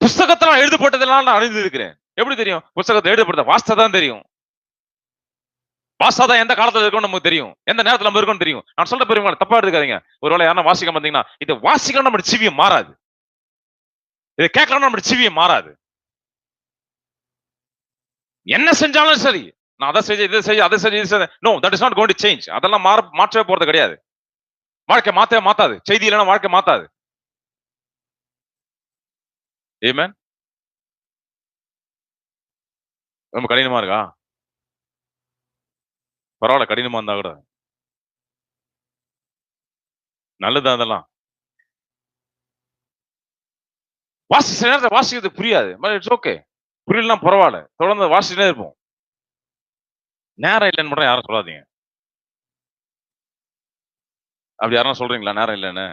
புஸ்தகத்துல நான் எழுதப்பட்டதெல்லாம் நான் அறிந்து இருக்கிறேன். எப்படி தெரியும்? புஸ்தகத்துல எழுதப்பட்டத வாசிச்சாதான் தெரியும். வாசாதான் எந்த காலத்துல இருக்கும்னு நமக்கு தெரியும், எந்த நேரத்துல நம்ம இருக்கோம்னு தெரியும். நான் சொல்ற பெரியவங்க தப்பா எடுத்துக்காதீங்க. ஒருவேளை யாரும் வாசிக்க மாட்டீங்கன்னா, இதை வாசிக்கணும் நம்ம சிவியம் மாறாது, இதை கேட்கலாம் நம்ம சிவியம் மாறாது. என்ன செஞ்சாலும் சரி, நான் அதை செஞ்சு இதை செஞ்சு அதை செஞ்சு no, that is not going to change. அதெல்லாம் மாற்றவே போறது கிடையாது. வாழ்க்கை மாத்தவே மாத்தாது. செய்தி இல்லைன்னா வாழ்க்கை மாத்தாது. ஆமென். ரொம்ப கடினமா இருக்கா? பரவாயில்ல, கடினமா இருந்தா கூட நல்லது. அதெல்லாம் சில நேரத்தை வாசிக்கிறது புரியாது. It's okay. புரியலாம், பரவாயில்ல, தொடர்ந்து வாசிச்சுட்டே இருப்போம். நேரம் இல்லைன்னு மட்டும் யாரும் சொல்லாதீங்க. அப்படி யாரும் சொல்றீங்களா நேரம் இல்லைன்னு?